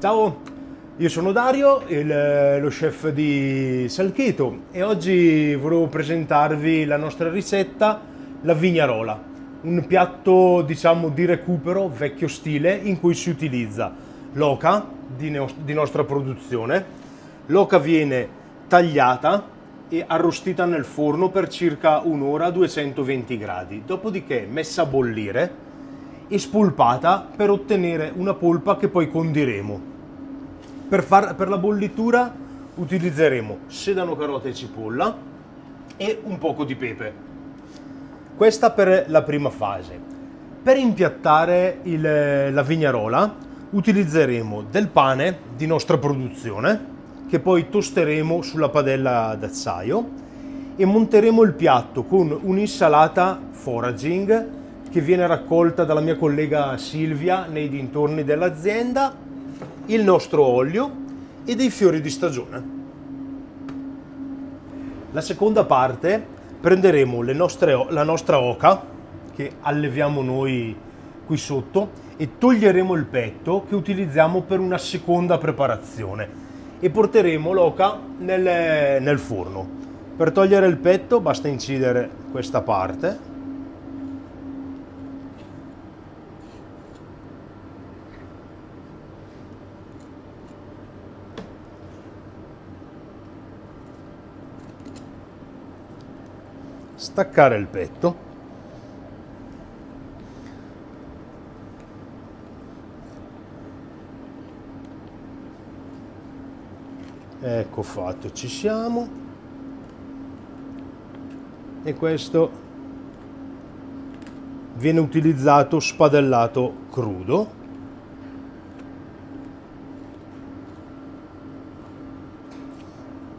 Ciao, io sono Dario, lo chef di Salcheto, e oggi volevo presentarvi la nostra ricetta, la vignarola, un piatto diciamo di recupero vecchio stile in cui si utilizza l'oca di nostra produzione. L'oca viene tagliata e arrostita nel forno per circa un'ora a 220 gradi, dopodiché messa a bollire e spolpata per ottenere una polpa che poi condiremo. Per la bollitura utilizzeremo sedano, carota e cipolla e un poco di pepe. Questa per la prima fase. Per impiattare la vignarola utilizzeremo del pane di nostra produzione che poi tosteremo sulla padella d'acciaio e monteremo il piatto con un'insalata foraging che viene raccolta dalla mia collega Silvia nei dintorni dell'azienda, il nostro olio e dei fiori di stagione. La seconda parte prenderemo la nostra oca che alleviamo noi qui sotto e toglieremo il petto che utilizziamo per una seconda preparazione e porteremo l'oca nel forno. Per togliere il petto basta incidere questa parte. Staccare il petto. Ecco fatto, ci siamo. E questo viene utilizzato spadellato crudo.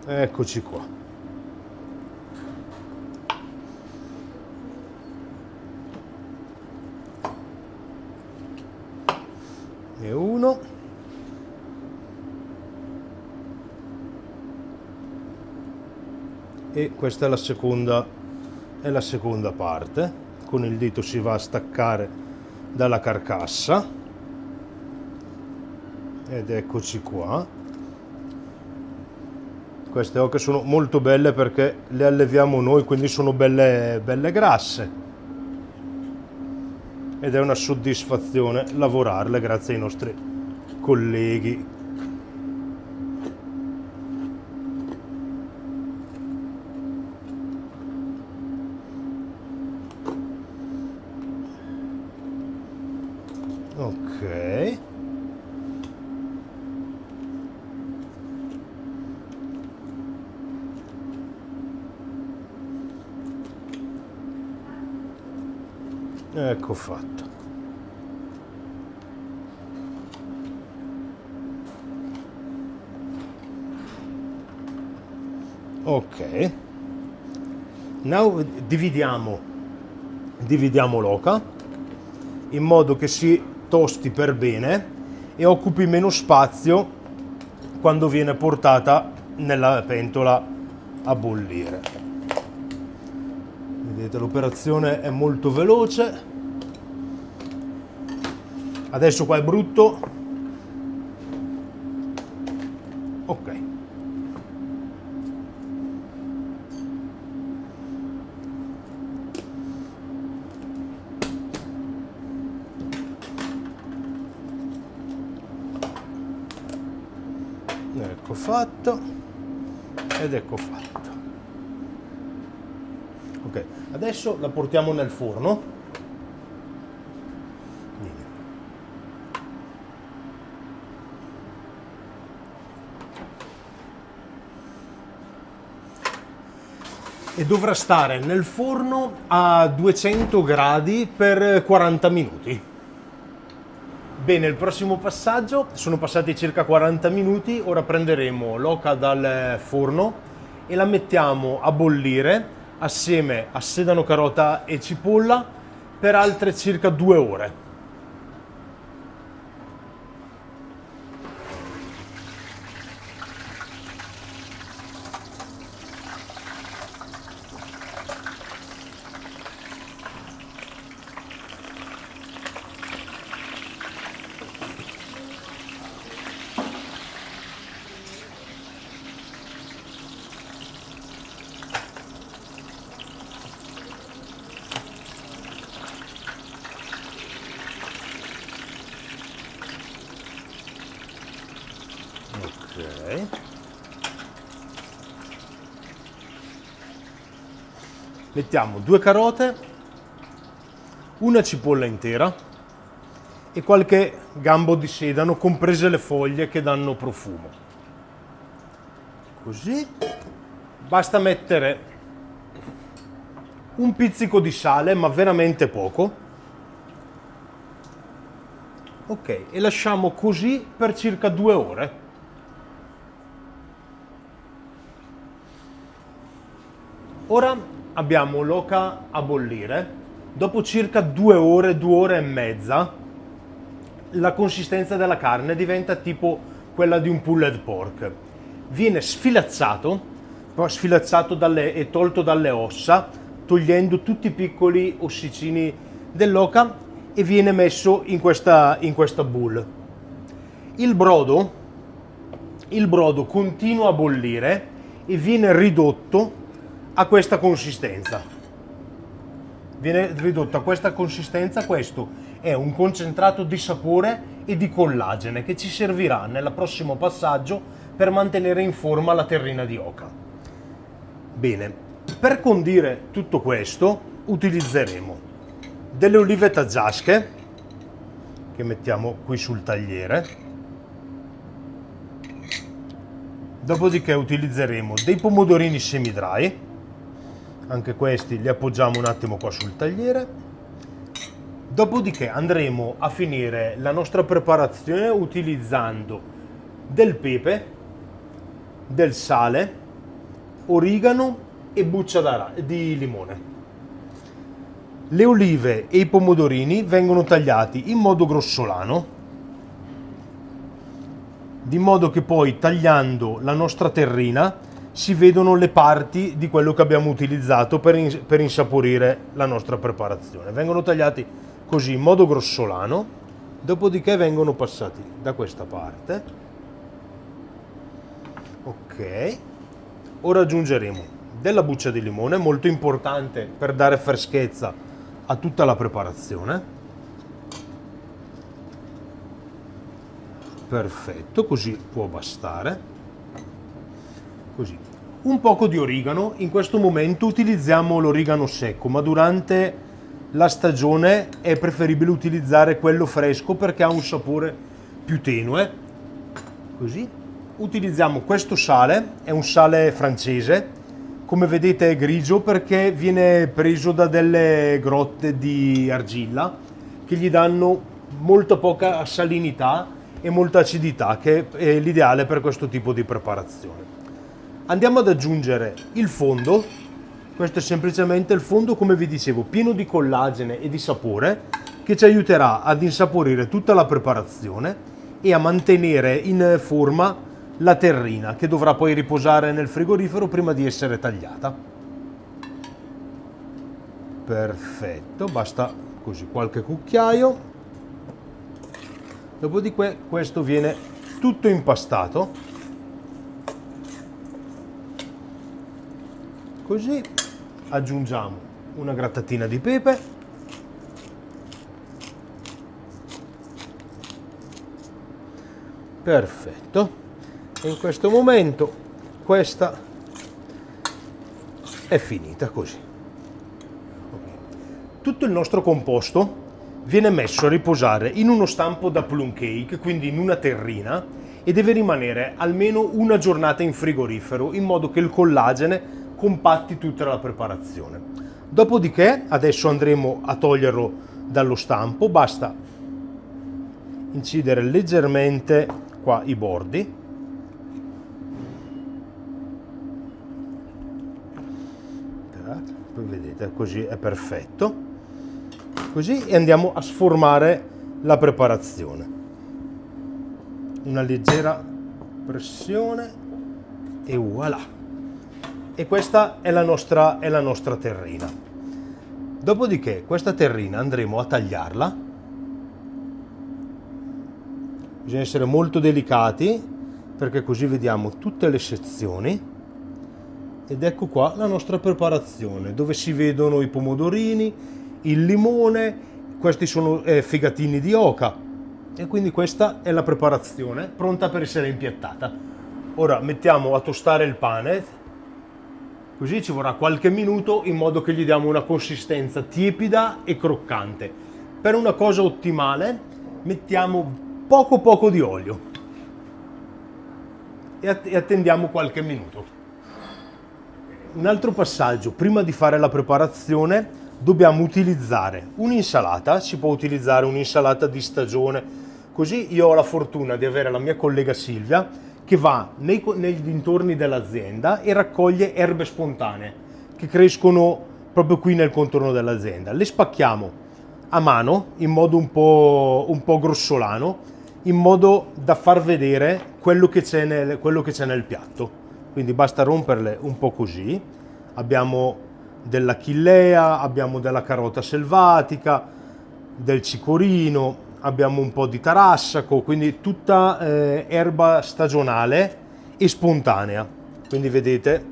Eccoci qua. E uno. E questa è la seconda parte. Con il dito si va a staccare dalla carcassa ed eccoci qua. Queste oche sono molto belle perché le alleviamo noi, quindi sono belle grasse ed è una soddisfazione lavorarle grazie ai nostri colleghi. Ok. Ecco fatto. Ok. Now dividiamo l'oca in modo che si tosti per bene e occupi meno spazio quando viene portata nella pentola a bollire. Vedete, l'operazione è molto veloce. Adesso qua è brutto. Ok. Ecco fatto ed ecco fatto. Ok, adesso la portiamo nel forno. E dovrà stare nel forno a 200 gradi per 40 minuti. Bene, il prossimo passaggio, sono passati circa 40 minuti, ora prenderemo l'oca dal forno e la mettiamo a bollire assieme a sedano, carota e cipolla per altre circa 2 ore. Mettiamo 2 carote, una cipolla intera e qualche gambo di sedano, comprese le foglie che danno profumo. Così. Basta mettere un pizzico di sale, ma veramente poco. Ok, e lasciamo così per circa 2 ore. Ora abbiamo l'oca a bollire. Dopo circa 2 ore, 2 ore e mezza, la consistenza della carne diventa tipo quella di un pulled pork. Viene sfilazzato e tolto dalle ossa, togliendo tutti i piccoli ossicini dell'oca, e viene messo in questa bowl. Il brodo continua a bollire e viene ridotto a questa consistenza. Questo è un concentrato di sapore e di collagene che ci servirà nel prossimo passaggio per mantenere in forma la terrina di oca. Bene, per condire tutto questo utilizzeremo delle olive taggiasche che mettiamo qui sul tagliere. Dopodiché utilizzeremo dei pomodorini semi-dry, anche questi li appoggiamo un attimo qua sul tagliere. Dopodiché andremo a finire la nostra preparazione utilizzando del pepe, del sale, origano e buccia di limone. Le olive e i pomodorini vengono tagliati in modo grossolano, di modo che poi, tagliando la nostra terrina, si vedono le parti di quello che abbiamo utilizzato per insaporire la nostra preparazione. Vengono tagliati così in modo grossolano, dopodiché vengono passati da questa parte. Ok, ora aggiungeremo della buccia di limone, molto importante per dare freschezza a tutta la preparazione. Perfetto, così può bastare. Così. Un poco di origano. In questo momento utilizziamo l'origano secco, ma durante la stagione è preferibile utilizzare quello fresco perché ha un sapore più tenue. Così. Utilizziamo questo sale, è un sale francese. Come vedete è grigio perché viene preso da delle grotte di argilla che gli danno molta poca salinità e molta acidità, che è l'ideale per questo tipo di preparazione. Andiamo ad aggiungere il fondo. Questo è semplicemente il fondo, come vi dicevo, pieno di collagene e di sapore, che ci aiuterà ad insaporire tutta la preparazione e a mantenere in forma la terrina, che dovrà poi riposare nel frigorifero prima di essere tagliata. Perfetto, basta così qualche cucchiaio. Dopodiché questo viene tutto impastato. Così aggiungiamo una grattatina di pepe. Perfetto. E in questo momento questa è finita così. Tutto il nostro composto viene messo a riposare in uno stampo da plum cake, quindi in una terrina, e deve rimanere almeno una giornata in frigorifero in modo che il collagene compatti tutta la preparazione. Dopodiché adesso andremo a toglierlo dallo stampo. Basta incidere leggermente qua i bordi. Poi vedete, così è perfetto. Così, e andiamo a sformare la preparazione. Una leggera pressione e voilà. E questa è la nostra terrina. Dopodiché questa terrina andremo a tagliarla. Bisogna essere molto delicati perché così vediamo tutte le sezioni. Ed ecco qua la nostra preparazione, dove si vedono i pomodorini, il limone, questi sono fegatini di oca, e quindi questa è la preparazione pronta per essere impiattata. Ora mettiamo a tostare il pane. Così ci vorrà qualche minuto in modo che gli diamo una consistenza tiepida e croccante. Per una cosa ottimale mettiamo poco di olio e attendiamo qualche minuto. Un altro passaggio, prima di fare la preparazione dobbiamo utilizzare un'insalata, si può utilizzare un'insalata di stagione, così io ho la fortuna di avere la mia collega Silvia che va nei dintorni dell'azienda e raccoglie erbe spontanee che crescono proprio qui nel contorno dell'azienda. Le spacchiamo a mano in modo un po' grossolano, in modo da far vedere quello che c'è nel piatto. Quindi basta romperle un po' così. Abbiamo dell'achillea, abbiamo della carota selvatica, del cicorino, abbiamo un po' di tarassaco, quindi tutta erba stagionale e spontanea. Quindi vedete,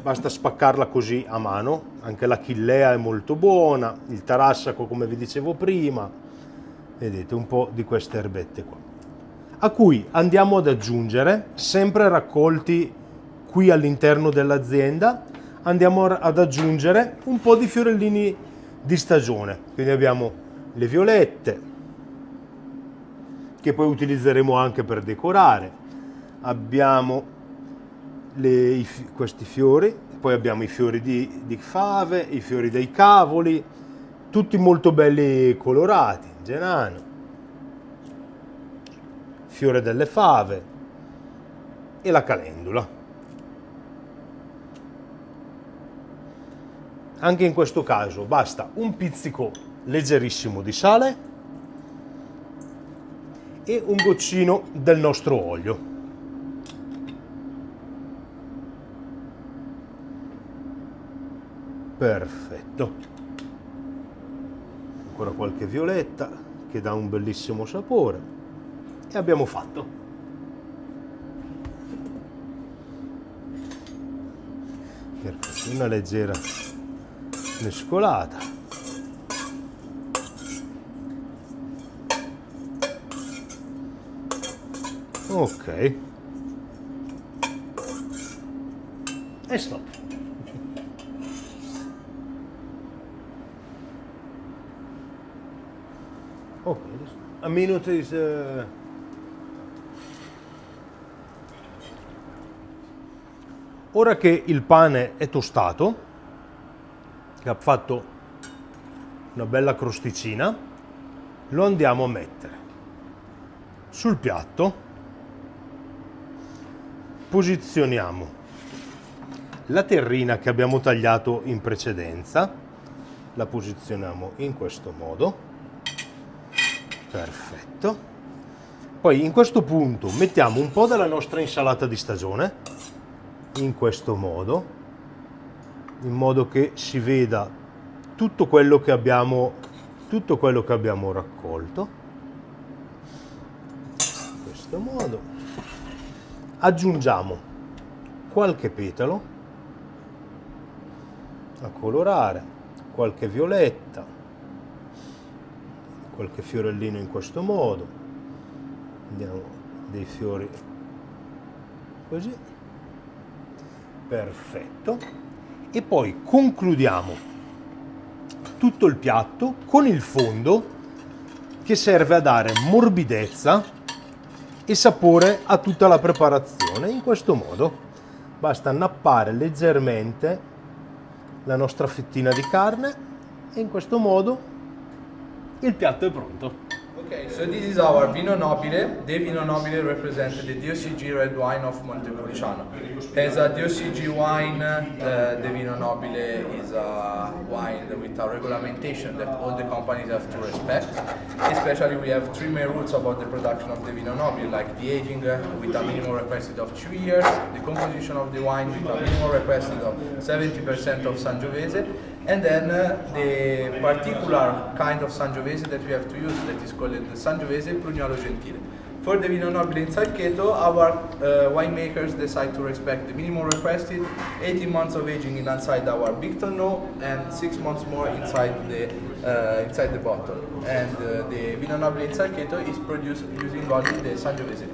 basta spaccarla così a mano. Anche l'achillea è molto buona, il tarassaco come vi dicevo prima. Vedete un po' di queste erbette qua, a cui andiamo ad aggiungere, sempre raccolti qui all'interno dell'azienda, andiamo ad aggiungere un po' di fiorellini di stagione. Quindi abbiamo le violette, che poi utilizzeremo anche per decorare, abbiamo questi fiori, poi abbiamo i fiori di fave, i fiori dei cavoli, tutti molto belli colorati, genano, fiore delle fave e la calendula. Anche in questo caso basta un pizzico leggerissimo di sale e un goccino del nostro olio. Perfetto. Ancora qualche violetta che dà un bellissimo sapore e abbiamo fatto. Perfetto, una leggera mescolata. Ok. E stop. Ok, a minute is Ora che il pane è tostato, che ha fatto una bella crosticina, lo andiamo a mettere sul piatto. Posizioniamo la terrina che abbiamo tagliato in precedenza, la posizioniamo in questo modo. Perfetto. Poi in questo punto mettiamo un po' della nostra insalata di stagione, in questo modo, in modo che si veda tutto quello che abbiamo raccolto. In questo modo. Aggiungiamo qualche petalo a colorare, qualche violetta, qualche fiorellino in questo modo, diamo dei fiori così, perfetto, e poi concludiamo tutto il piatto con il fondo che serve a dare morbidezza e sapore a tutta la preparazione. In questo modo basta annappare leggermente la nostra fettina di carne e in questo modo il piatto è pronto. Okay, so this is our Vino Nobile. The Vino Nobile represents the DOCG red wine of Montepulciano. As a DOCG wine, the Vino Nobile is a wine with a regulation that all the companies have to respect. Especially we have three main rules about the production of the Vino Nobile, like the aging with a minimum requested of 2 years, the composition of the wine with a minimum requested of 70% of Sangiovese, and then the particular kind of Sangiovese that we have to use, that is called the Sangiovese Prugnolo Gentile. For the Vino Nobile in Salcedo, our winemakers decide to respect the minimum requested, 18 months of aging inside our big tonneau and 6 months more inside the bottle. And the Vino Nobile in Salcedo is produced using only the Sangiovese.